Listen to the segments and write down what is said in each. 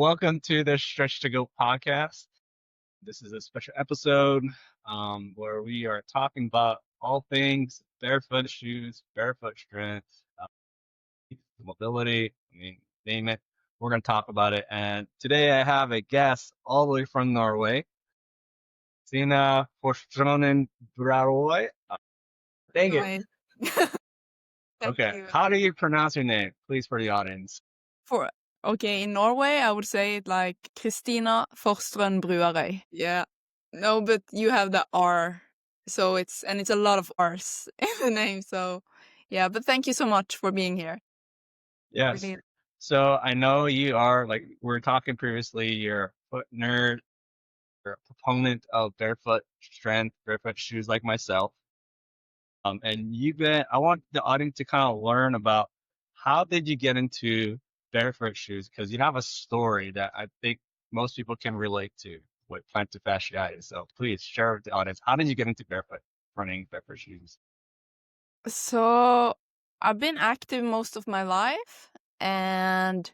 Welcome to the Stretch to Go podcast. This is a special episode where we are talking about all things barefoot shoes, barefoot strength, uh, mobility. Name it. We're going to talk about it. And today I have a guest all the way from Norway, Christina Forstrønen Bruarøy. Dang it. Right. Thank Okay. you. How do you pronounce your name, please, for the audience? Okay, in Norway, I would say it like Christina Forstrønen Bruarøy. Yeah. No, but you have the R. So it's a lot of R's in the name. So yeah, but thank you so much for being here. Yes. Really. So I know you are, like we were talking previously, you're a foot nerd, you're a proponent of barefoot strength, barefoot shoes like myself. And I want the audience to kind of learn about how did you get into barefoot shoes? Because you have a story that I think most people can relate to with plantar fasciitis. So please share with the audience, how did you get into running barefoot shoes? So I've been active most of my life, and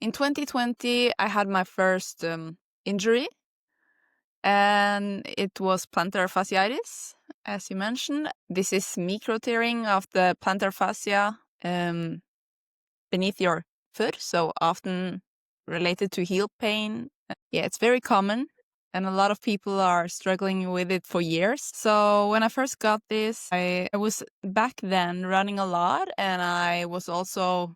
in 2020 I had my first injury, and it was plantar fasciitis, as you mentioned. This is micro tearing of the plantar fascia beneath your foot, so often related to heel pain. Yeah, it's very common, and a lot of people are struggling with it for years. So when I first got this, I was back then running a lot, and I was also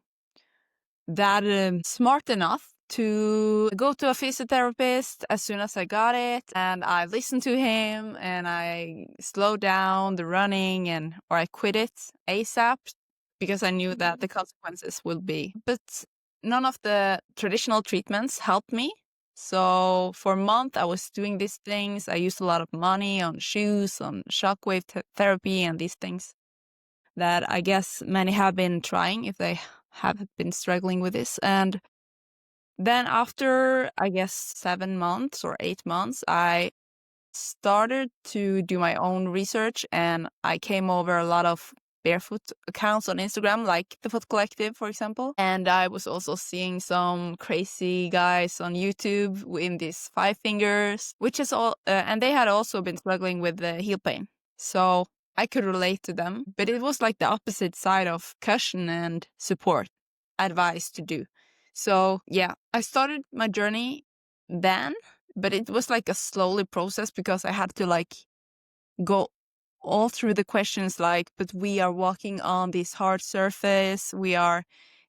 that smart enough to go to a physiotherapist as soon as I got it, and I listened to him, and I slowed down the running, or I quit it ASAP because I knew that the consequences will be. But none of the traditional treatments helped me. So for a month, I was doing these things. I used a lot of money on shoes, on shockwave therapy, and these things that I guess many have been trying if they have been struggling with this. And then after, I guess, 7 months or 8 months, I started to do my own research, and I came over a lot of barefoot accounts on Instagram, like the Foot Collective, for example. And I was also seeing some crazy guys on YouTube in these 5 fingers, which is all, and they had also been struggling with the heel pain. So I could relate to them, but it was like the opposite side of cushion and support advice to do. So yeah, I started my journey then, but it was like a slowly process because I had to like go all through the questions like, but we are walking on this hard surface, we are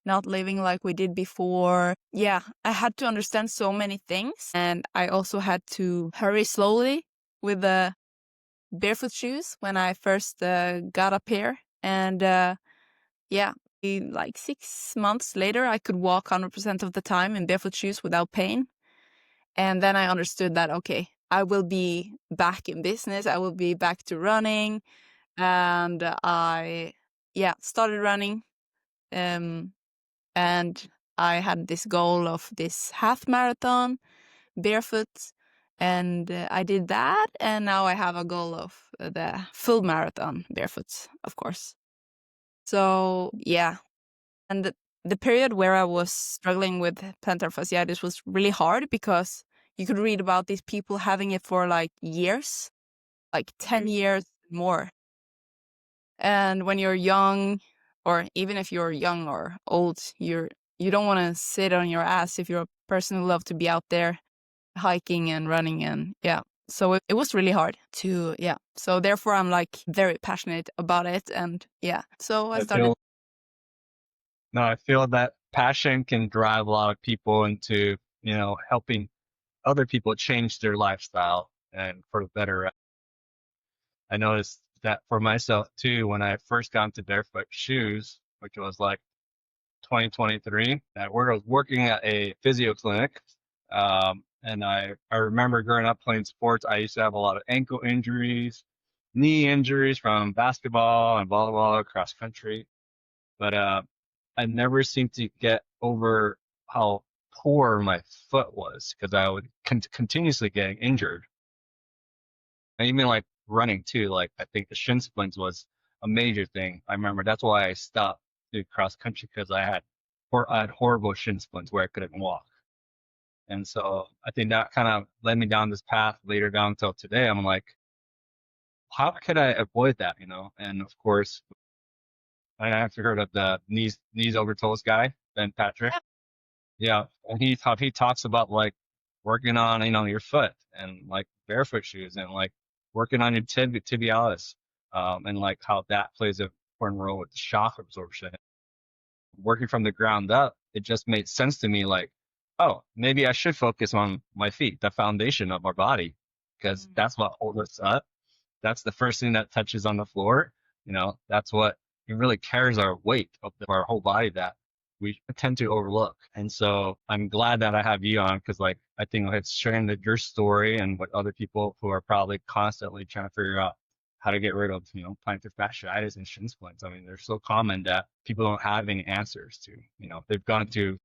not living like we did before. Yeah, I had to understand so many things, and I also had to hurry slowly with the barefoot shoes when I first got up here. And yeah, like 6 months later, I could walk 100% of the time in barefoot shoes without pain. And then I understood that, okay, I will be back in business. I will be back to running. And I, started running. And I had this goal of this half marathon barefoot. And I did that. And now I have a goal of the full marathon barefoot, of course. So, yeah. And the period where I was struggling with plantar fasciitis was really hard because you could read about these people having it for like years, like 10 years more. And when you're young, or even if you're young or old, you don't want to sit on your ass if you're a person who loves to be out there hiking and running, and so it was really hard to so therefore I'm like very passionate about it, and so I started. I feel that passion can drive a lot of people into, helping other people change their lifestyle and for the better. I noticed that for myself too, when I first got into barefoot shoes, which was like 2023, that where I was working at a physio clinic. And I remember growing up playing sports, I used to have a lot of ankle injuries, knee injuries from basketball and volleyball, cross country. But I never seemed to get over how poor my foot was because I would continuously getting injured. And even like running too, like I think the shin splints was a major thing. I remember that's why I stopped doing cross country because I had horrible shin splints where I couldn't walk. And so I think that kind of led me down this path later down until today. I'm like, how could I avoid that, you know? And of course, I actually heard of the knees over toes guy, Ben Patrick. Yeah. Yeah, and he talks about like working on, you know, your foot and like barefoot shoes and like working on your tibialis, and like how that plays an important role with the shock absorption. Working from the ground up, it just made sense to me. Like, oh, maybe I should focus on my feet, the foundation of our body, because Mm. that's what holds us up. That's the first thing that touches on the floor. You know, that's what it really carries our weight of our whole body that we tend to overlook. And so I'm glad that I have you on because, like, I think it's sharing your story and what other people who are probably constantly trying to figure out how to get rid of, you know, plantar fasciitis and shin splints. I mean, they're so common that people don't have any answers to. You know, they've gone to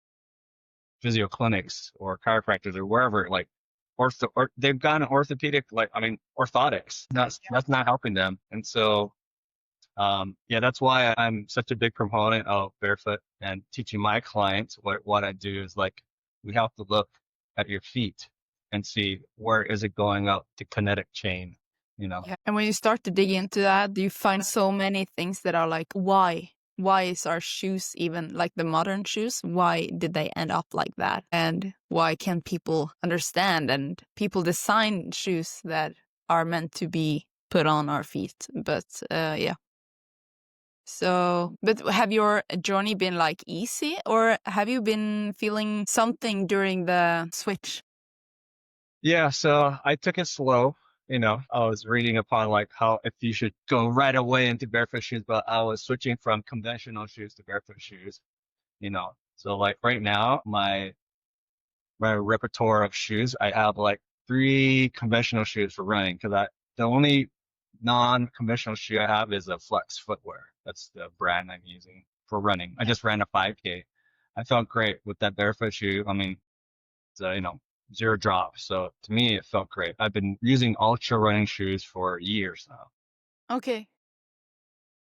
physio clinics or chiropractors or wherever, like or they've gone orthopedic, like I mean orthotics. That's not helping them. And so yeah, that's why I'm such a big proponent of barefoot and teaching my clients what I do is like we have to look at your feet and see where is it going up the kinetic chain, you know. Yeah. And when you start to dig into that, you find so many things that are like, why? Why is our shoes even like the modern shoes? Why did they end up like that? And why can't people understand? And people design shoes that are meant to be put on our feet. But yeah. So, but have your journey been like easy, or have you been feeling something during the switch? Yeah, so I took it slow. You know, I was reading upon like how if you should go right away into barefoot shoes, but I was switching from conventional shoes to barefoot shoes, you know. So like right now, my repertoire of shoes, I have like three conventional shoes for running because I the only non-conventional shoe I have is a Flex Footwear. That's the brand I'm using for running. I just ran a 5K. I felt great with that barefoot shoe. I mean, it's you know, zero drop. So to me, it felt great. I've been using ultra running shoes for years now. Okay.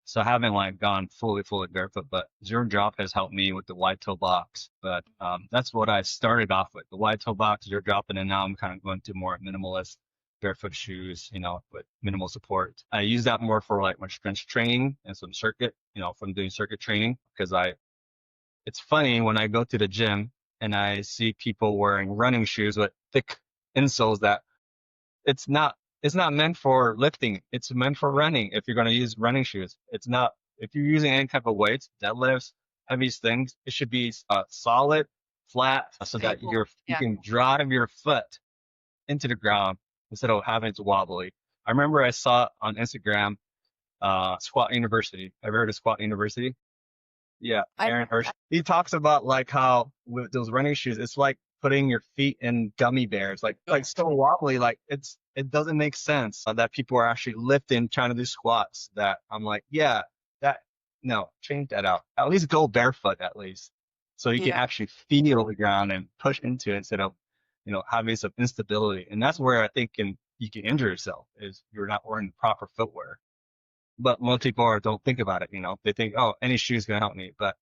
So I haven't like gone fully barefoot, but zero drop has helped me with the wide toe box. But that's what I started off with, the wide toe box, zero drop, and then now I'm kind of going to more minimalist barefoot shoes, you know, with minimal support. I use that more for like my strength training and some circuit, you know, from doing circuit training because it's funny when I go to the gym and I see people wearing running shoes with thick insoles that it's not it's not meant for lifting. It's meant for running. If you're going to use running shoes, it's not. If you're using any type of weights, deadlifts, heavy things, it should be solid, flat, so that Stable. you Yeah. can drive your foot into the ground instead of having it wobbly. I remember I saw on Instagram, Squat University. Have you heard of Squat University? Yeah, I Aaron Hirsch. He talks about like how with those running shoes, it's like putting your feet in gummy bears, like so wobbly. Like it doesn't make sense that people are actually lifting, trying to do squats. That I'm like, yeah, that no, change that out. At least go barefoot, at least, so you can yeah. actually feel the ground and push into it instead of, you know, having some instability. And that's where I think you can injure yourself is you're not wearing the proper footwear. But most people don't think about it, you know. They think, oh, any shoe is gonna help me. But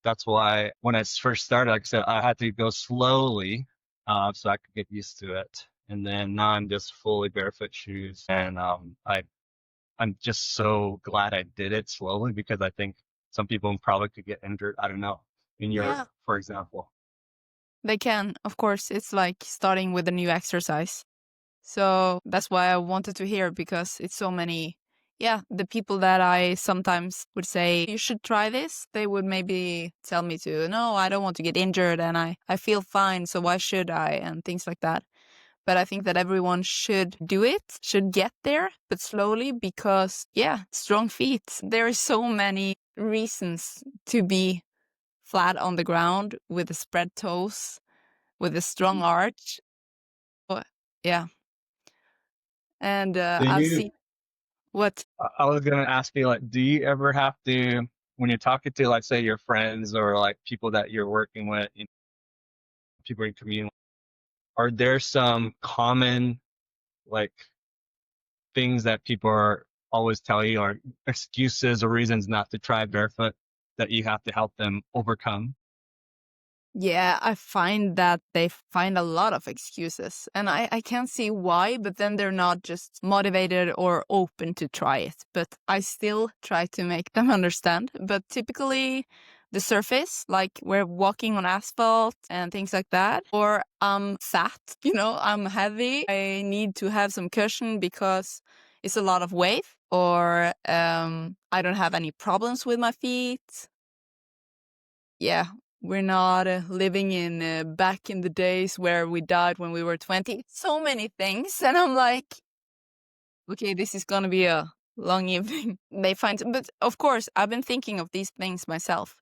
that's why when I first started, like I said, I had to go slowly, so I could get used to it. And then now I'm just fully barefoot shoes, and I'm just so glad I did it slowly because I think some people probably could get injured. I don't know. In Europe, Yeah. for example. They can, of course. It's like starting with a new exercise. So that's why I wanted to hear because it's so many. Yeah, the people that I sometimes would say, you should try this, they would maybe tell me to, no, I don't want to get injured and I feel fine, so why should I? And things like that. But I think that everyone should do it, should get there, but slowly because, yeah, strong feet. There are so many reasons to be flat on the ground with the spread toes, with a strong arch. But, yeah. And Do I've you? seen what. I was gonna ask you, like, do you ever have to, when you're talking to, like, say, your friends or like people that you're working with, you know, people in community, are there some common like things that people are always tell you or excuses or reasons not to try barefoot that you have to help them overcome? Yeah, I find that they find a lot of excuses, and I can't see why, but then they're not just motivated or open to try it. But I still try to make them understand. But typically, the surface, like we're walking on asphalt and things like that, or I'm fat, I'm heavy, I need to have some cushion because it's a lot of weight, or I don't have any problems with my feet. Yeah, we're not living in back in the days where we died when we were 20. So many things. And I'm like, okay, this is going to be a long evening. But of course, I've been thinking of these things myself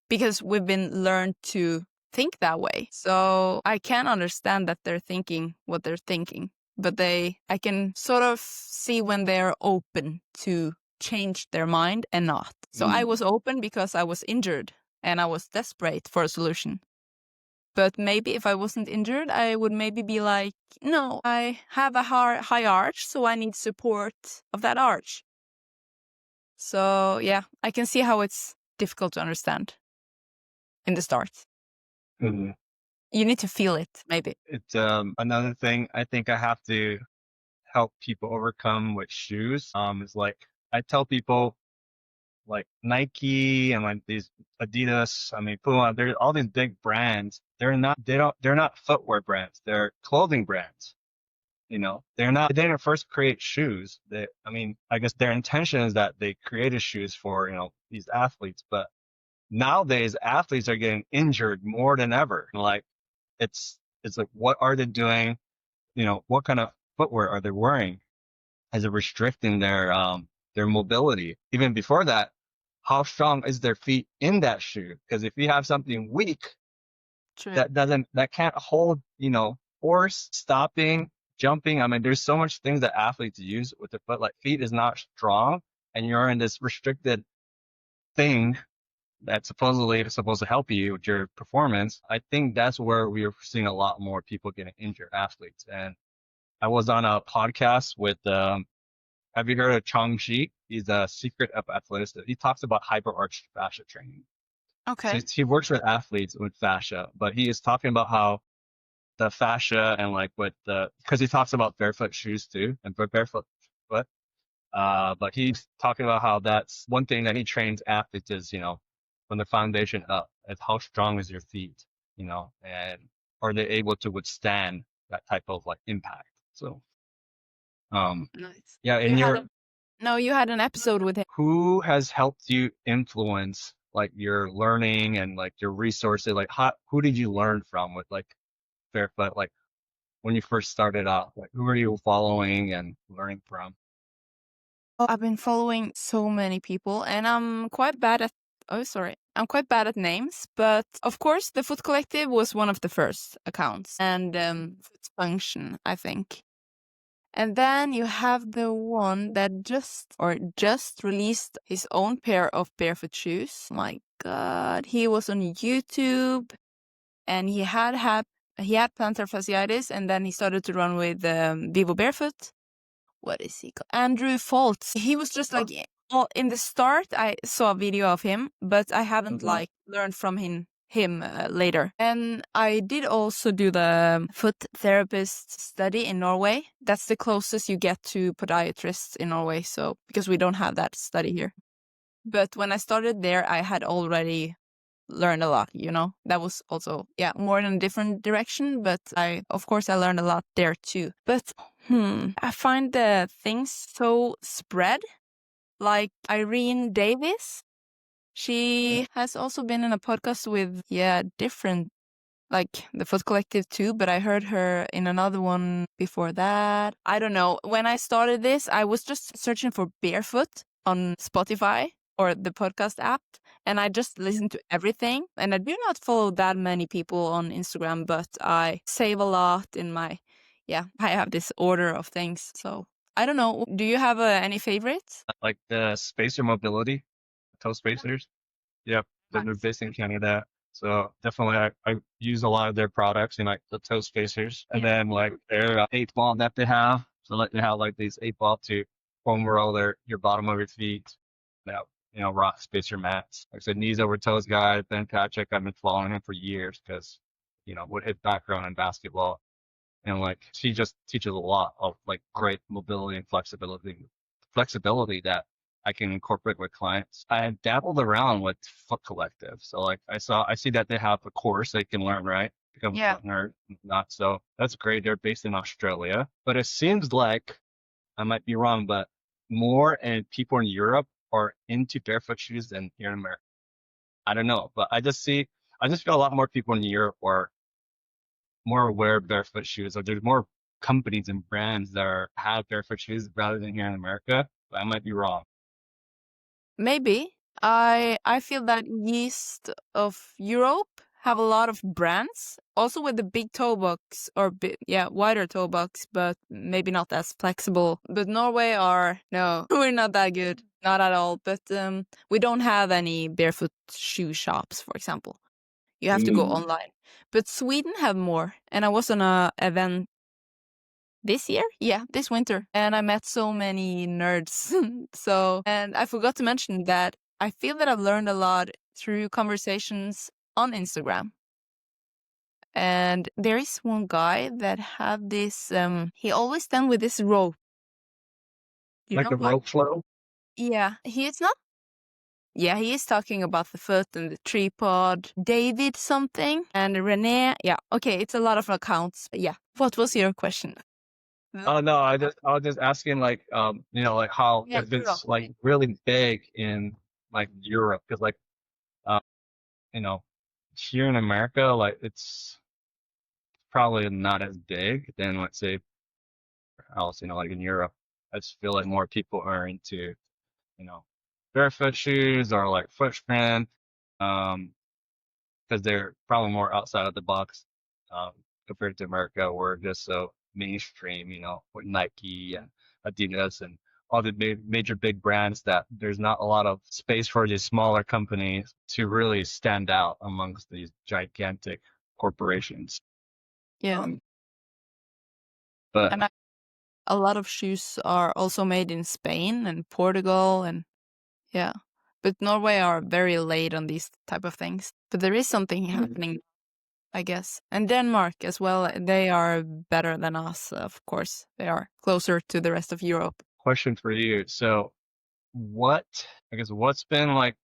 because we've been learned to think that way. So I can understand that they're thinking what they're thinking, but I can sort of see when they're open to change their mind and not. So I was open because I was injured and I was desperate for a solution. But maybe if I wasn't injured, I would maybe be like, no, I have a high arch, so I need support of that arch. So yeah, I can see how it's difficult to understand in the start. Mhm. You need to feel it, maybe. It's another thing I think I have to help people overcome with shoes. Is like I tell people like Nike and like these Adidas, I mean Puma, there's all these big brands. They're not footwear brands. They're clothing brands. They didn't first create shoes. I guess their intention is that they created shoes for, these athletes, but nowadays athletes are getting injured more than ever. Like it's like, what are they doing? What kind of footwear are they wearing? Is it restricting their mobility? Even before that, how strong is their feet in that shoe? Because if you have something weak True. that can't hold, force, stopping, jumping. I mean, there's so much things that athletes use with their foot. Like feet is not strong, and you're in this restricted thing that's supposedly supposed to help you with your performance. I think that's where we're seeing a lot more people getting injured, athletes. And I was on a podcast with have you heard of Chong Shi? He's a secret of athletics. He talks about hyperarch fascia training. So Okay. he works with athletes with fascia, but he is talking about how the fascia and like because he talks about barefoot shoes too and barefoot foot. But he's talking about how that's one thing that he trains athletes is, from the foundation up, is how strong is your feet, and are they able to withstand that type of like impact? So, Nice. yeah, You had an episode with him. who has helped you influence like your learning and like your resources? Like, who did you learn from with like barefoot? Like, when you first started out? Like, who are you following and learning from? I've been following so many people, and I'm quite bad at. Oh, sorry. I'm quite bad at names, but of course, the Foot Collective was one of the first accounts, and Foot Function, I think. And then you have the one that just released his own pair of barefoot shoes. My God, he was on YouTube, and he had plantar fasciitis, and then he started to run with Vivo Barefoot. What is he called? Andrew Foltz. He was just like, in the start, I saw a video of him, but I haven't like learned from him later. And I did also do the foot therapist study in Norway. That's the closest you get to podiatrists in Norway. So because we don't have that study here. But when I started there, I had already learned a lot, that was also, more in a different direction, but of course I learned a lot there too. But I find the things so spread, like Irene Davis. She has also been in a podcast with, different, like the Foot Collective too, but I heard her in another one before that. I don't know. When I started this, I was just searching for barefoot on Spotify or the podcast app, and I just listened to everything. And I do not follow that many people on Instagram, but I save a lot in my, I have this order of things. So I don't know. Do you have any favorites? Like the spacer mobility, toe spacers. Yep, they're based in Canada. So definitely, I use a lot of their products, like the toe spacers, and then like their 8 ball that they have. So like they have like these 8 ball to foam roll your bottom of your feet. Yeah, rock spacer mats. Like I said, knees over toes guy, Ben Patrick. I've been following him for years because, with his background in basketball, and like she just teaches a lot of like great mobility and flexibility that I can incorporate with clients. I have dabbled around with Foot Collective, so like I see that they have a course they can learn, right? Become a Yeah. foot nerd, not so that's great. They're based in Australia, but it seems like I might be wrong, but more and people in Europe are into barefoot shoes than here in America. I don't know, but I just feel a lot more people in Europe are more aware of barefoot shoes. Or there's more companies and brands that have barefoot shoes rather than here in America. But I might be wrong. Maybe. I feel that east of Europe have a lot of brands, also with the big toe box or wider toe box, but maybe not as flexible. But Norway no, we're not that good, not at all. But we don't have any barefoot shoe shops, for example. You have to go online. But Sweden have more, and I was on a event this year? Yeah, this winter. And I met so many nerds. And I forgot to mention that I feel that I've learned a lot through conversations on Instagram. And there is one guy that had this, he always stand with this rope. Like the rope flow? Yeah, he is not. Yeah, he is talking about the foot and the tripod. David something and Renee. Yeah, okay, it's a lot of accounts. Yeah, what was your question? Oh no, I was just asking like like how Yeah, if it's like really big in like Europe because like um you know here in America like it's probably not as big than let's say else like in Europe. I just feel like more people are into you know barefoot shoes or like foot strand because they're probably more outside of the box um compared to America where just so mainstream with Nike and Adidas and all the major big brands that there's not a lot of space for these smaller companies to really stand out amongst these gigantic corporations. Yeah. But And a lot of shoes are also made in Spain and Portugal and yeah. But Norway are very late on these type of things. But there is something happening, I guess. And Denmark as well, they are better than us, of course. They are closer to the rest of Europe. question for you. So what's been like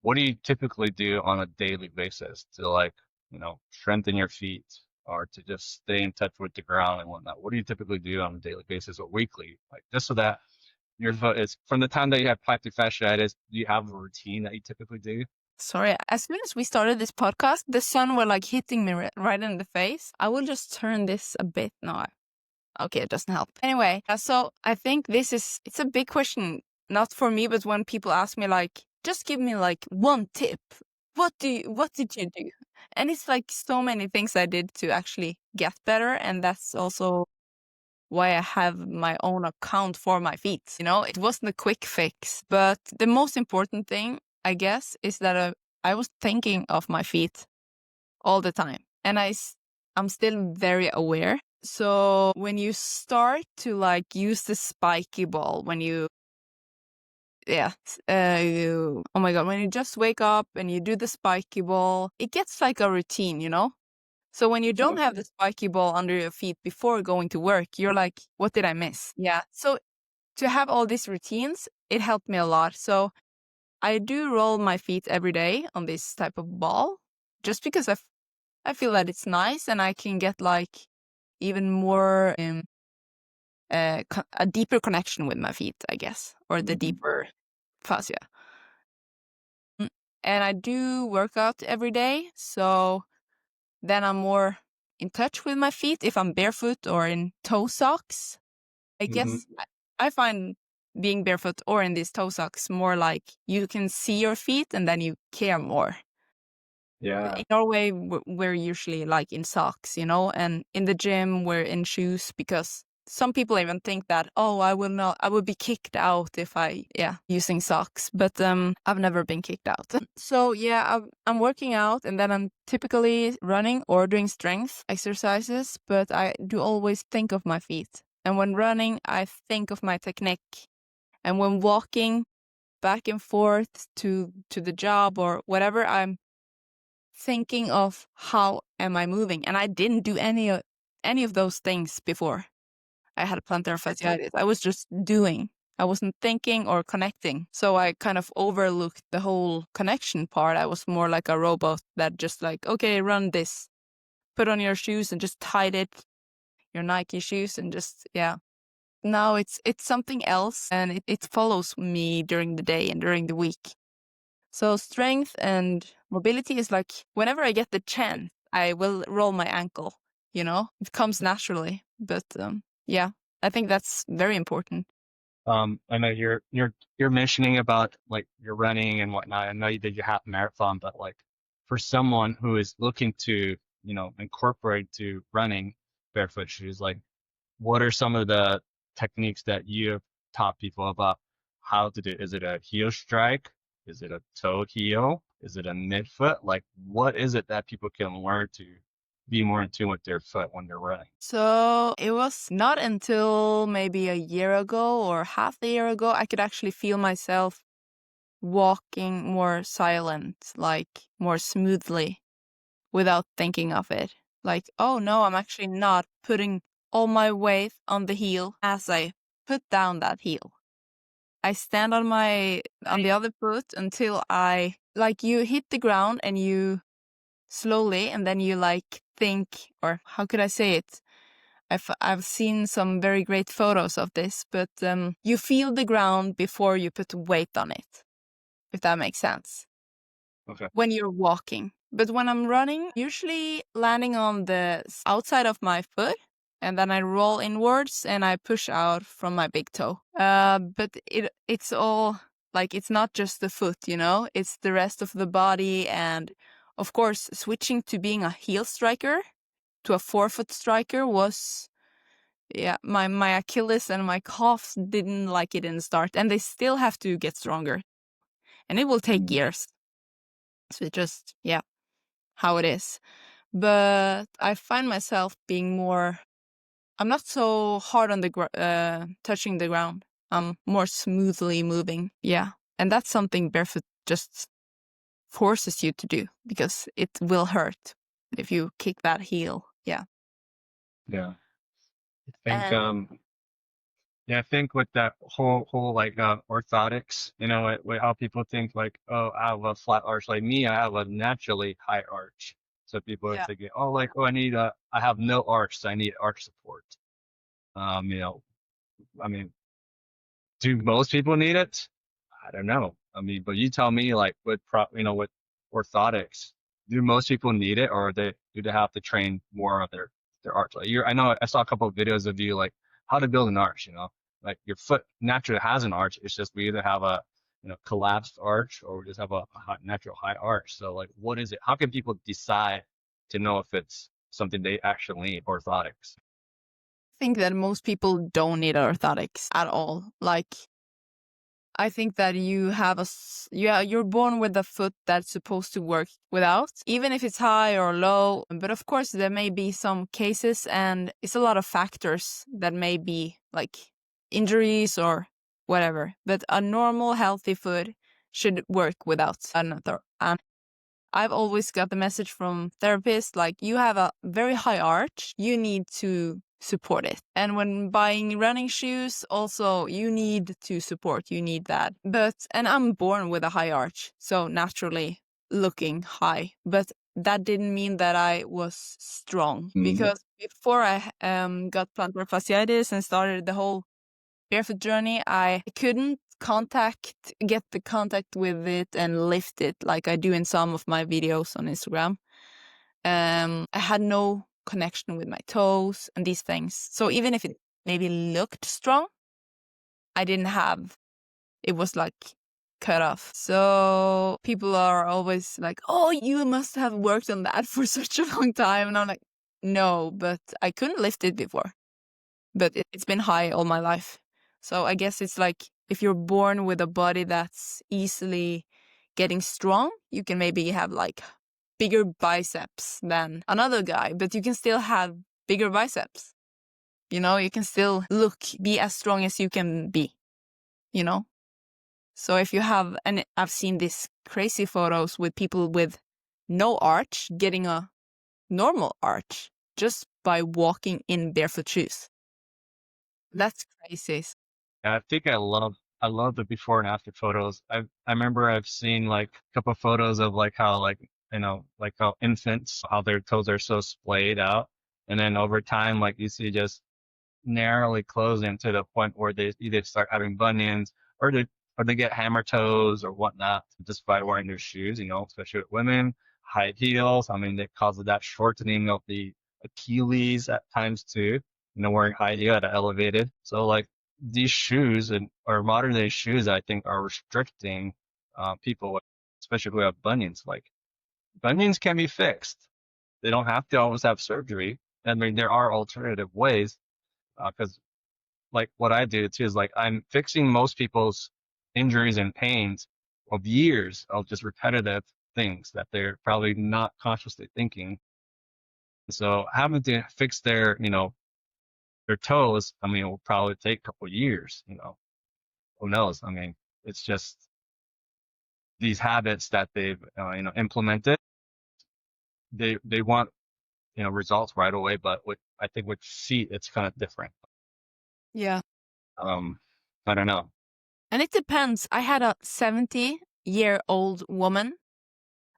what do you typically do on a daily basis to like, strengthen your feet or to just stay in touch with the ground and whatnot? What do you typically do on a daily basis or weekly? Like just so that your foot is from the time that you have plantar fasciitis, do you have a routine that you typically do? Sorry, as soon as we started this podcast, the sun were like hitting me right in the face. I will just turn this a bit now. Okay, it doesn't help. Anyway, so I think it's a big question, not for me, but when people ask me like, just give me like one tip. What did you do? And it's like so many things I did to actually get better. And that's also why I have my own account for my feet. It wasn't a quick fix, but the most important thing, I guess, is that I was thinking of my feet all the time. And I'm still very aware. So when you start to like use the spiky ball, when oh my God, when you just wake up and you do the spiky ball, it gets like a routine. So when you don't have the spiky ball under your feet before going to work, you're like, what did I miss? Yeah. So to have all these routines, it helped me a lot. So I do roll my feet every day on this type of ball just because I feel that it's nice and I can get like even more a deeper connection with my feet, I guess, or the deeper fascia. And I do work out every day, so then I'm more in touch with my feet if I'm barefoot or in toe socks. I guess I find being barefoot or in these toe socks more like you can see your feet and then you care more. Yeah. In Norway, we're usually like in socks, and in the gym, we're in shoes because some people even think that, oh, I would be kicked out if using socks. But I've never been kicked out. So yeah, I'm working out and then I'm typically running or doing strength exercises, but I do always think of my feet. And when running, I think of my technique. And when walking, back and forth to the job or whatever, I'm thinking of how am I moving, and I didn't do any of those things before I had plantar fasciitis. I was just doing. I wasn't thinking or connecting. So I kind of overlooked the whole connection part. I was more like a robot that just like, okay, run this, put on your shoes and just tied it, your Nike shoes, and just, yeah. Now it's something else, and it follows me during the day and during the week. So strength and mobility is like, whenever I get the chance, I will roll my ankle, you know? It comes naturally. But yeah, I think that's very important. I know you're mentioning about like your running and whatnot. I know you did your half marathon, but like for someone who is looking to, you know, incorporate to running barefoot shoes, like what are some of the techniques that you have taught people about how to do? Is it a heel strike? Is it a toe heel? Is it a midfoot? Like what is it that people can learn to be more in tune with their foot when they're running? So it was not until maybe a year ago or half a year ago, I could actually feel myself walking more silent, like more smoothly without thinking of it. Like, oh no, I'm actually not putting all my weight on the heel as I put down that heel. I stand on the other foot until you hit the ground and you slowly, and then you like think, or how could I say it? I've seen some very great photos of this, but you feel the ground before you put weight on it, if that makes sense. Okay. When you're walking. But when I'm running, usually landing on the outside of my foot, and then I roll inwards and I push out from my big toe. But it's all like, it's not just the foot, you know, it's the rest of the body. And of course, switching to being a heel striker to a forefoot striker was, yeah, my Achilles and my calves didn't like it in the start, and they still have to get stronger, and it will take years. So it just, yeah, how it is. But I find myself being more, I'm not so hard on the touching the ground. I'm more smoothly moving. Yeah. And that's something barefoot just forces you to do, because it will hurt if you kick that heel. Yeah. Yeah. I think And yeah, I think with that whole like orthotics, you know, how people think like, oh, I have a flat arch. Like me, I have a naturally high arch. So people are yeah. thinking, oh, like, oh, I have no arch, so I need arch support. You know, I mean, do most people need it? I don't know. I mean, but you tell me, like, with orthotics, do most people need it, or do they have to train more of their arch? Like, I know I saw a couple of videos of you, like, how to build an arch. You know, like your foot naturally has an arch. It's just we either have a, you know, collapsed arch, or we just have a natural high arch. So, like, what is it? How can people decide to know if it's something they actually need, orthotics? I think that most people don't need orthotics at all. Like, I think that you're born with a foot that's supposed to work without, even if it's high or low. But of course, there may be some cases, and it's a lot of factors that may be like injuries or whatever. But a normal, healthy foot should work without another. And I've always got the message from therapists, like, you have a very high arch, you need to support it. And when buying running shoes, also, you need to support, you need that. And I'm born with a high arch, so naturally looking high. But that didn't mean that I was strong, because before I got plantar fasciitis and started the whole barefoot journey, I couldn't get the contact with it and lift it like I do in some of my videos on Instagram. I had no connection with my toes and these things. So even if it maybe looked strong, I didn't have, it was like cut off. So people are always like, oh, you must have worked on that for such a long time. And I'm like, no, but I couldn't lift it before. But it's been high all my life. So I guess it's like, if you're born with a body that's easily getting strong, you can maybe have like bigger biceps than another guy, but you can still have bigger biceps. You know, you can still be as strong as you can be, you know? So if you have, and I've seen these crazy photos with people with no arch getting a normal arch just by walking in barefoot shoes. That's crazy. I think I love the before and after photos. I remember I've seen like a couple of photos of like how like like how infants, how their toes are so splayed out, and then over time like you see just narrowly closing to the point where they either start having bunions or they get hammer toes or whatnot just by wearing their shoes, especially with women, high heels. I mean, they cause that shortening of the Achilles at times too, wearing high heel at elevated. So like these shoes or modern day shoes, I think are restricting people, especially who have bunions. Like bunions can be fixed. They don't have to always have surgery. I mean, there are alternative ways because like what I do too is like I'm fixing most people's injuries and pains of years of just repetitive things that they're probably not consciously thinking. So having to fix their toes, I mean, it will probably take a couple of years, who knows? I mean, it's just these habits that they've, implemented. They want, results right away, but I think with feet, it's kind of different. Yeah. I don't know. And it depends. I had a 70-year-old woman.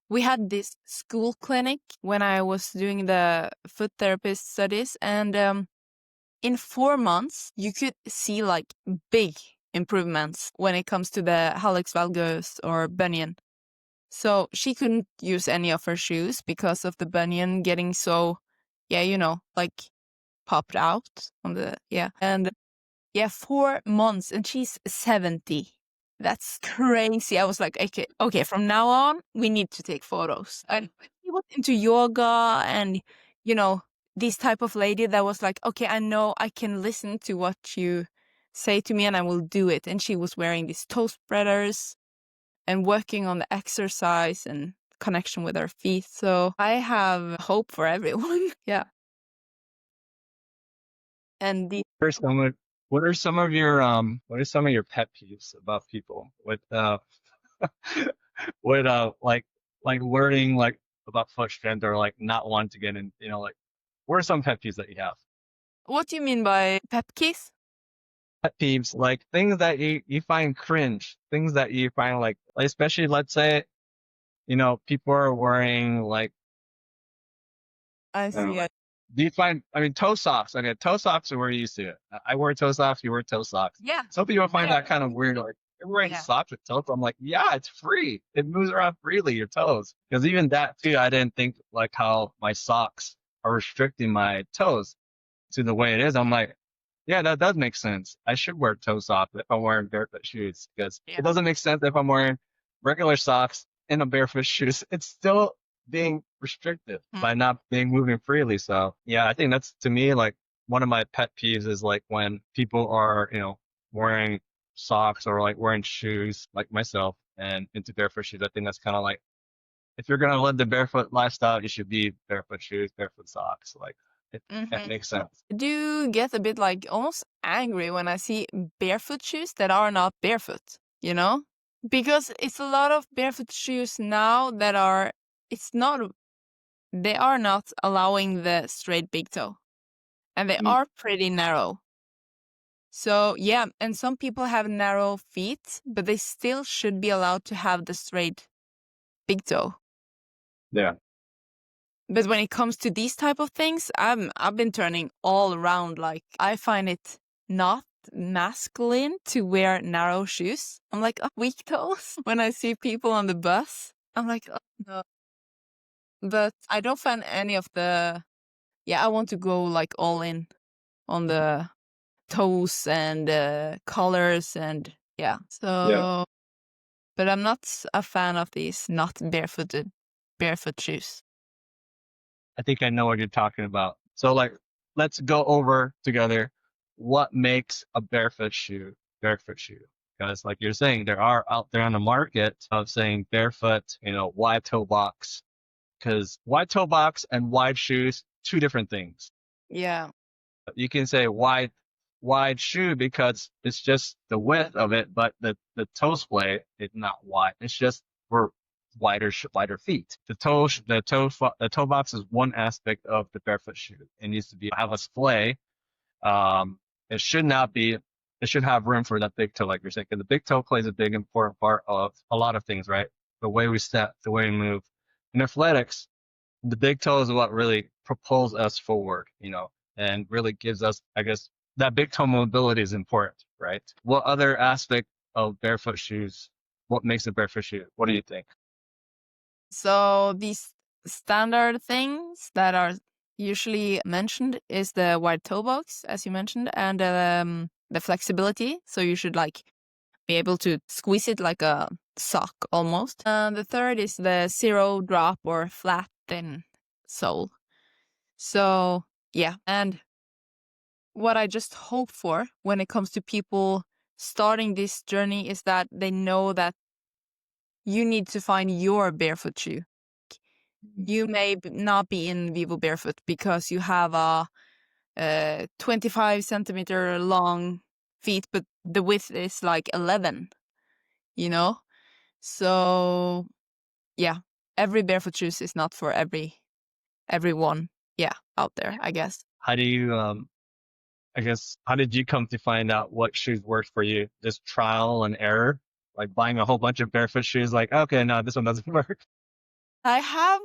We had this school clinic when I was doing the foot therapist studies, and in 4 months, you could see like big improvements when it comes to the hallux valgus or bunion. So she couldn't use any of her shoes because of the bunion getting so, like popped out on the, And 4 months, and she's 70. That's crazy. I was like, okay, from now on, we need to take photos. And he was into yoga and, this type of lady that was like, okay, I know I can listen to what you say to me and I will do it. And she was wearing these toe spreaders and working on the exercise and connection with her feet. So I have hope for everyone. Yeah. And what are some of your pet peeves about people with with like learning like about foot strength or like not wanting to get in, like what are some pet peeves that you have? what do you mean by pet peeves? Pet peeves, like things that you find cringe, things that you find like especially let's say, people are wearing like I I don't know, see. do you find, I mean, toe socks? Okay, toe socks are we're used to it. I wear toe socks, you wear toe socks. Yeah. Some people find that kind of weird, like, you're wearing socks with toes. I'm like, yeah, it's free. It moves around freely, your toes. Because even that, too, I didn't think like how my socks are restricting my toes to the way it is. I'm like, yeah, that does make sense. I should wear toe socks if I'm wearing barefoot shoes because it doesn't make sense if I'm wearing regular socks in a barefoot shoes. It's still being restricted by not being moving freely. So yeah, I think that's to me like one of my pet peeves is like when people are, wearing socks or like wearing shoes like myself and into barefoot shoes. I think that's kind of like if you're gonna live the barefoot lifestyle, you should be barefoot shoes, barefoot socks. Like it makes sense. I do get a bit like almost angry when I see barefoot shoes that are not barefoot, Because it's a lot of barefoot shoes now that they are not allowing the straight big toe. And they are pretty narrow. So yeah, and some people have narrow feet, but they still should be allowed to have the straight big toe. Yeah. But when it comes to these type of things, I've been turning all around. Like I find it not masculine to wear narrow shoes. I'm like, weak toes. When I see people on the bus, I'm like, oh no. But I don't find any of I want to go like all in on the toes and colors and So, but I'm not a fan of these not barefoot shoes. I think I know what you're talking about. So like, let's go over together what makes a barefoot shoe. Because like you're saying, there are out there on the market of saying barefoot, wide toe box. Because wide toe box and wide shoes, two different things. Yeah. You can say wide wide shoe because it's just the width of it, but the toe splay is not wide. It's just for wider feet. The toe box is one aspect of the barefoot shoe. It needs to have a splay. It should not be. It should have room for that big toe, like you're saying. 'Cause the big toe plays a big important part of a lot of things, right? The way we step, the way we move. In athletics, the big toe is what really propels us forward, and really gives us, I guess, that big toe mobility is important, right? What other aspect of barefoot shoes? What makes a barefoot shoe? What do you think? So these standard things that are usually mentioned is the wide toe box, as you mentioned, and the flexibility. So you should be able to squeeze it like a sock almost. The third is the zero drop or flat thin sole. So yeah, and what I just hope for when it comes to people starting this journey is that they know that you need to find your barefoot shoe. You may not be in Vivo Barefoot because you have a 25 centimeter long feet, but the width is like 11, you know? So yeah, every barefoot shoes is not for everyone, out there, I guess. How do you, how did you come to find out what shoes worked for you? Just trial and error? Like buying a whole bunch of barefoot shoes, like, okay, no, this one doesn't work. I have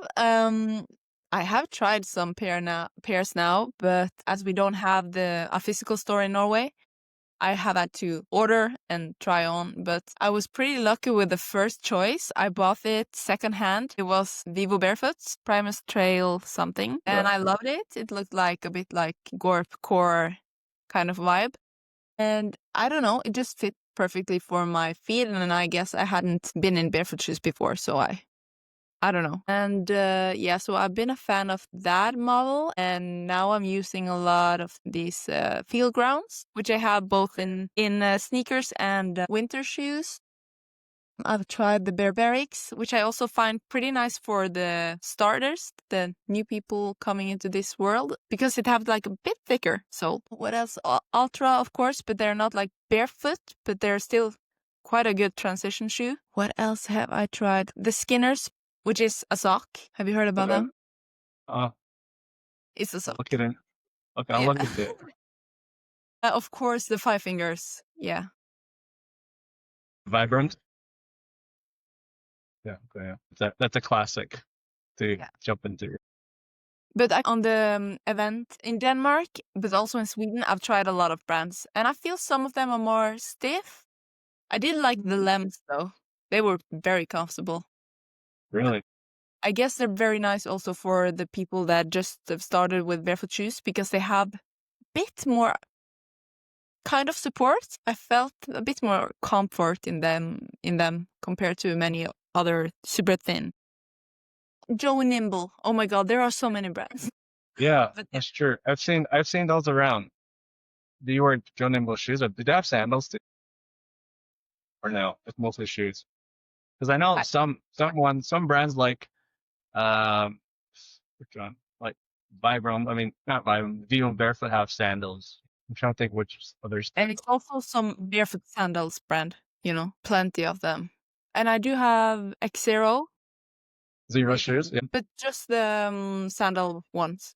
tried some pairs now, but as we don't have a physical store in Norway, I have had to order and try on, but I was pretty lucky with the first choice. I bought it secondhand. It was Vivo Barefoot's Primus Trail something, and I loved it. It looked like a bit like Gorp Core kind of vibe. And I don't know, it just fit perfectly for my feet, and I guess I hadn't been in barefoot shoes before, so I don't know. And so I've been a fan of that model, and now I'm using a lot of these field grounds, which I have both in sneakers and winter shoes. I've tried the Barbarics, which I also find pretty nice for the starters, the new people coming into this world, because it have like a bit thicker sole. What else? Ultra, of course, but they're not like barefoot, but they're still quite a good transition shoe. What else have I tried? The Skinners, which is a sock. Have you heard about them? It's a sock. Look at it. Okay, I'll look at it. Of course, the Five Fingers. Yeah. Vibrant. Yeah, okay. That's a classic to jump into. But on the event in Denmark, but also in Sweden, I've tried a lot of brands, and I feel some of them are more stiff. I did like the Lems, though. They were very comfortable. Really? I guess they're very nice also for the people that just have started with barefoot shoes, because they have a bit more kind of support. I felt a bit more comfort in them compared to many other super thin. Joe Nimble. Oh my God, there are so many brands. Yeah, that's true. I've seen those around. Do you wear Joe Nimble shoes, or do they have sandals too? Or no, it's mostly shoes. Because I know some brands like which one? Like Vibram. I mean, not Vibram. Vivo Barefoot have sandals. I'm trying to think which others. And it's also some barefoot sandals brand, plenty of them. And I do have X0. Zero shoes, yeah. But just the sandal ones.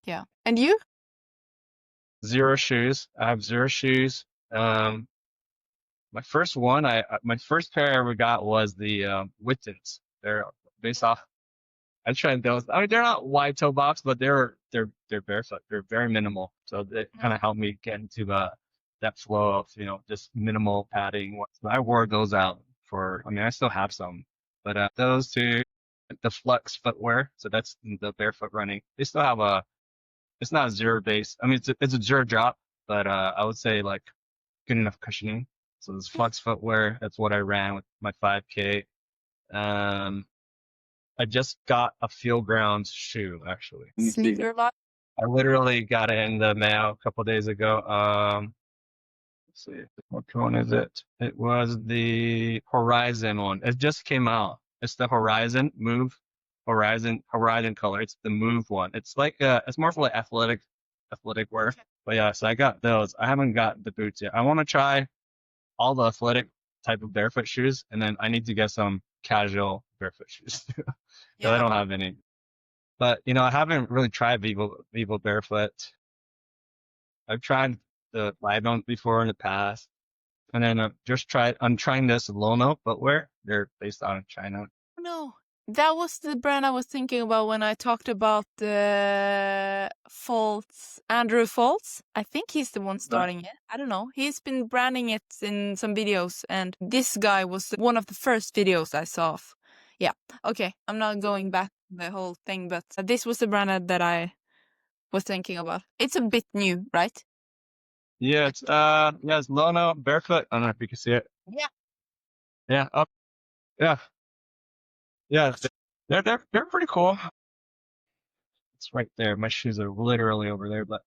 Yeah. And you? Zero shoes. I have zero shoes. My first pair I ever got was the Wittens. They're based off. I tried those. I mean, they're not wide toe box, but they're barefoot. They're very minimal, so they kind of helped me get into that flow of just minimal padding. So I wore those out for. I mean, I still have some, but those two, the Flux Footwear. So that's the barefoot running. They still have it's not a zero base. I mean, it's a zero drop, but I would say like good enough cushioning. So this Flux Footwear, that's what I ran with my 5K. I just got a Field Grounds shoe, actually. Sneaker lot? I literally got it in the mail a couple days ago. Let's see, what one is it? It was the Horizon one. It just came out. It's the Horizon color. It's the Move one. It's like it's more for like athletic wear, But yeah, so I got those. I haven't got the boots yet. I want to try all the athletic type of barefoot shoes, and then I need to get some casual barefoot shoes because I Yeah. don't have any. But I haven't really tried Vivo barefoot. I've tried the live ones before in the past, and then I'm trying this Lono footwear. They're based out of China. No, that was the brand I was thinking about when I talked about the Foltz, Andrew Foltz. I think he's the one But starting it. I don't know. He's been branding it in some videos, and this guy was one of the first videos I saw. Yeah. Okay. I'm not going back to the whole thing, but this was the brand that I was thinking about. It's a bit new, right? yeah, it's Lono barefoot. I don't know if you can see it. Yeah. Yeah, up, yeah, yeah. They're pretty cool. It's right there. My shoes are literally over there, but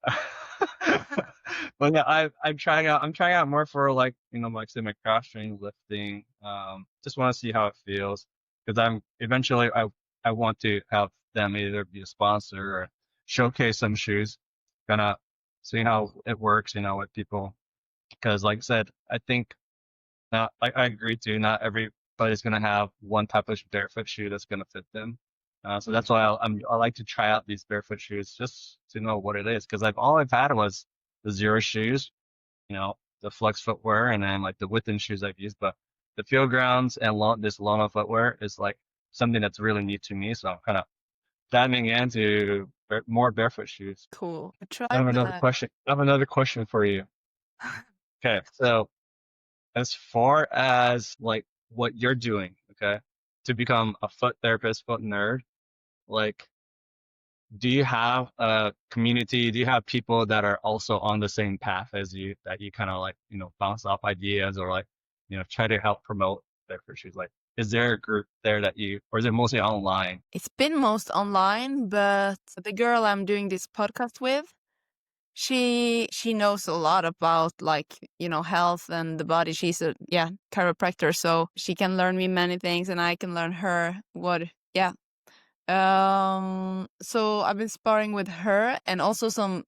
but yeah, I'm trying out more for like say my cross training lifting. Just want to see how it feels because I'm eventually I want to have them either be a sponsor or showcase some shoes. Gonna see how it works, with people. Because like I said, I think not, I agree too. Not everybody's gonna have one type of barefoot shoe that's gonna fit them. So that's why I like to try out these barefoot shoes just to know what it is. Because all I've had was the zero shoes, the flex footwear, and then like the within shoes I've used. But the field grounds and this Lona footwear is like something that's really new to me. So I'm kind of diving into more barefoot shoes. Cool. I I have tried another that. question. I have another question for you. Okay, so as far as like what you're doing, okay, to become a foot therapist, foot nerd, like, do you have a community? Do you have people that are also on the same path as you that you kind of like, bounce off ideas or like, try to help promote therapy issues? Like, is there a group there or is it mostly online? It's been most online, but the girl I'm doing this podcast with, she knows a lot about like, health and the body. She's a chiropractor, so she can learn me many things and I can learn her what yeah. So I've been sparring with her and also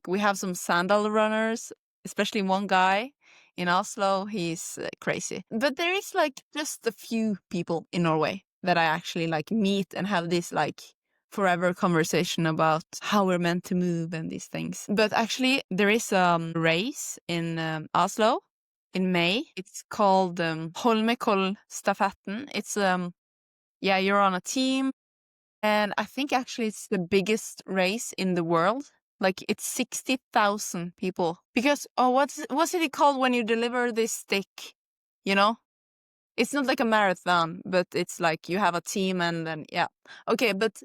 we have some sandal runners, especially one guy in Oslo. He's crazy. But there is like just a few people in Norway that I actually like meet and have this like forever conversation about how we're meant to move and these things. But actually there is a race in Oslo in May. It's called Holmenkollstafetten. It's you're on a team. And I think actually it's the biggest race in the world. Like it's 60,000 people. Because what's it called when you deliver this stick? You know? It's not like a marathon, but it's like you have a team and then Okay, but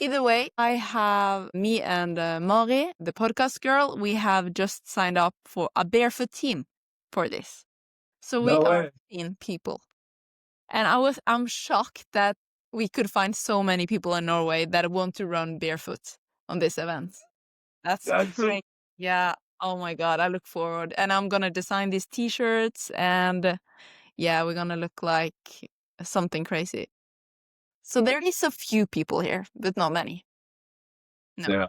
either way, I have me and Mari, the podcast girl, we have just signed up for a barefoot team for this. So we No are way. 15 people. And I'm shocked that we could find so many people in Norway that want to run barefoot on this event. That's That's great. Yeah. Oh my God. I look forward. And I'm gonna design these t-shirts and we're gonna look like something crazy. So there is a few people here, but not many. No.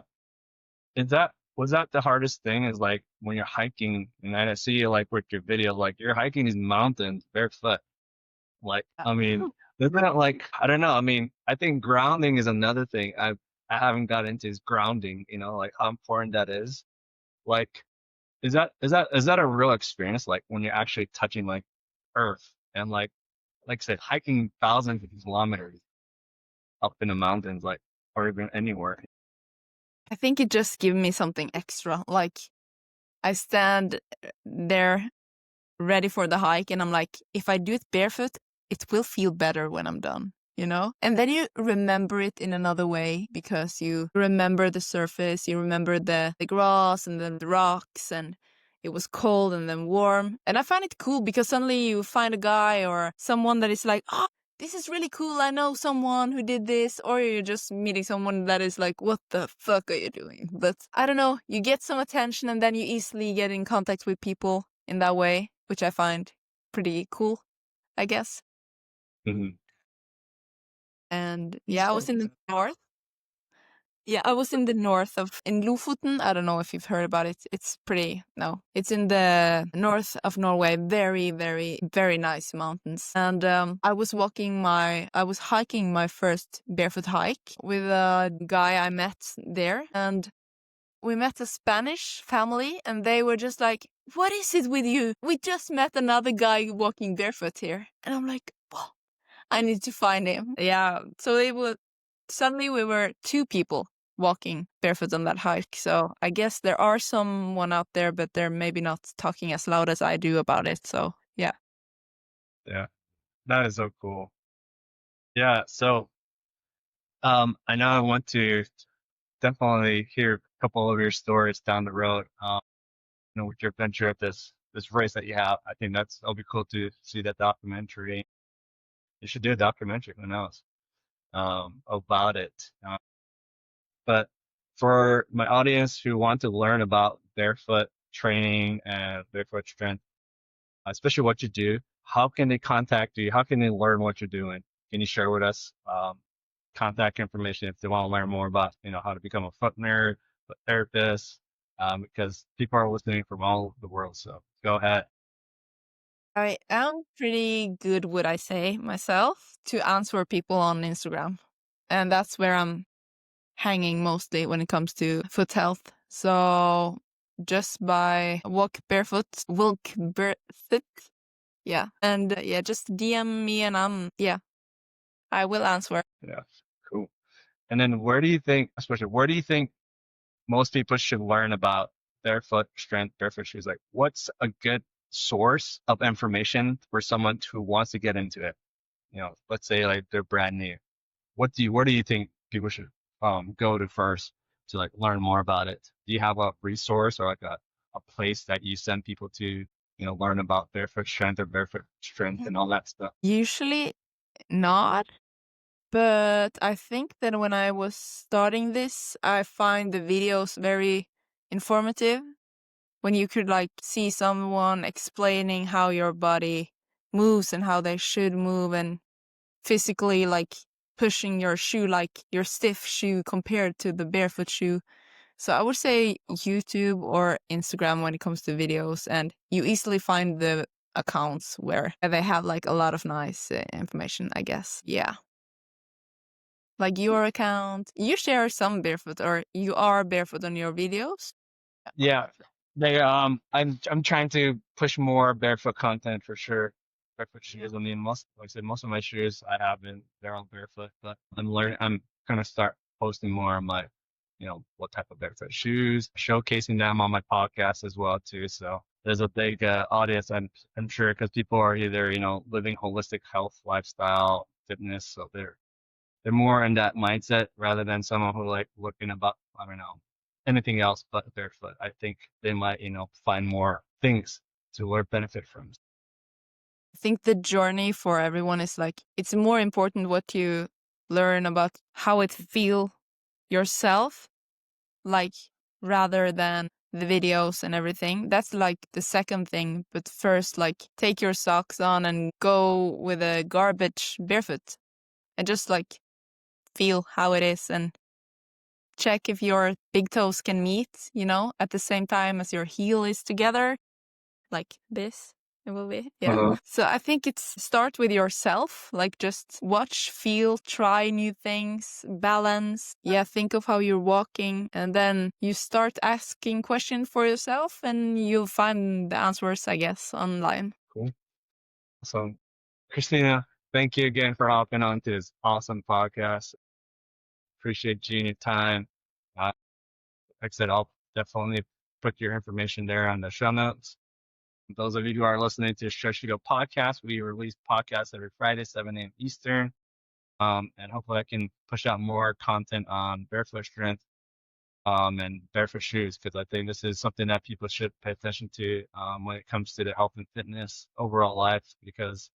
yeah. Was that the hardest thing is like when you're hiking and I see you like with your video, like you're hiking these mountains barefoot. Like, I mean, isn't it like, I don't know. I mean, I think grounding is another thing I haven't got into is grounding, like how important that is. Like, is that a real experience? Like when you're actually touching like earth and like I said, hiking thousands of kilometers up in the mountains, like, or even anywhere. I think it just gives me something extra. Like I stand there ready for the hike and I'm like, if I do it barefoot, it will feel better when I'm done, you know? And then you remember it in another way because you remember the surface, you remember the grass and then the rocks and it was cold and then warm. And I find it cool because suddenly you find a guy or someone that is like, oh, this is really cool. I know someone who did this. Or you're just meeting someone that is like, what the fuck are you doing? But I don't know. You get some attention and then you easily get in contact with people in that way, which I find pretty cool, I guess. Hmm. And I was in the north. Yeah, I was in the north in Lofoten. I don't know if you've heard about it. It's in the north of Norway. Very, very, very nice mountains. And I was hiking my first barefoot hike with a guy I met there. And we met a Spanish family and they were just like, "What is it with you? We just met another guy walking barefoot here." And I'm like, "Oh, I need to find him." Yeah. So suddenly we were 2 people walking barefoot on that hike. So I guess there are someone out there, but they're maybe not talking as loud as I do about it. So yeah. Yeah, that is so cool. Yeah, so I know I want to definitely hear a couple of your stories down the road. With your adventure at this race that you have. I think it'll be cool to see that documentary. You should do a documentary, who knows, about it. But for my audience who want to learn about barefoot training and barefoot strength, especially what you do, how can they contact you? How can they learn what you're doing? Can you share with us contact information if they want to learn more about, how to become a foot nerd, foot therapist? Because people are listening from all over the world. So go ahead. I am pretty good, would I say, myself, to answer people on Instagram. And that's where I'm hanging mostly when it comes to foot health. So just by walk barefoot. Yeah. And just DM me and I will answer. Yeah, cool. And then where do you think most people should learn about barefoot strength, barefoot shoes? Like, what's a good source of information for someone who wants to get into it? Let's say like they're brand new. Where do you think people should go to first to like learn more about it? Do you have a resource or like a place that you send people to, learn about barefoot strength or barefoot strength and all that stuff? Usually not. But I think that when I was starting this, I find the videos very informative. When you could like see someone explaining how your body moves and how they should move and physically like pushing your shoe, like your stiff shoe compared to the barefoot shoe. So I would say YouTube or Instagram when it comes to videos, and you easily find the accounts where they have like a lot of nice information, I guess. Yeah. Like your account, you share some barefoot or you are barefoot on your videos? Yeah, I'm trying to push more barefoot content for sure. Barefoot shoes. I mean, like I said, most of my shoes I have they're all barefoot, but I'm gonna start posting more on my, what type of barefoot shoes, showcasing them on my podcast as well too. So there's a big audience, I'm sure, because people are either, living holistic health lifestyle, fitness, so they're more in that mindset rather than someone who like looking about, I don't know, anything else but barefoot. I think they might, find more things to benefit from. I think the journey for everyone is like, it's more important what you learn about how it feel yourself, like rather than the videos and everything. That's like the second thing. But first, like take your socks on and go with a garbage barefoot and just like feel how it is and check if your big toes can meet, at the same time as your heel is together, like this. It will be. Yeah. So I think it's start with yourself, like just watch, feel, try new things, balance. Yeah, think of how you're walking, and then you start asking questions for yourself and you'll find the answers, I guess, online. Cool. So, Christina, thank you again for hopping on to this awesome podcast. Appreciate you and your time. Like I said, I'll definitely put your information there on the show notes. Those of you who are listening to Stretch to Go podcast, we release podcasts every Friday, 7 a.m. Eastern. And hopefully I can push out more content on barefoot strength and barefoot shoes, because I think this is something that people should pay attention to when it comes to their health and fitness overall life, because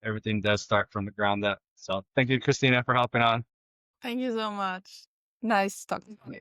everything does start from the ground up. So thank you, Christina, for hopping on. Thank you so much. Nice talking to you.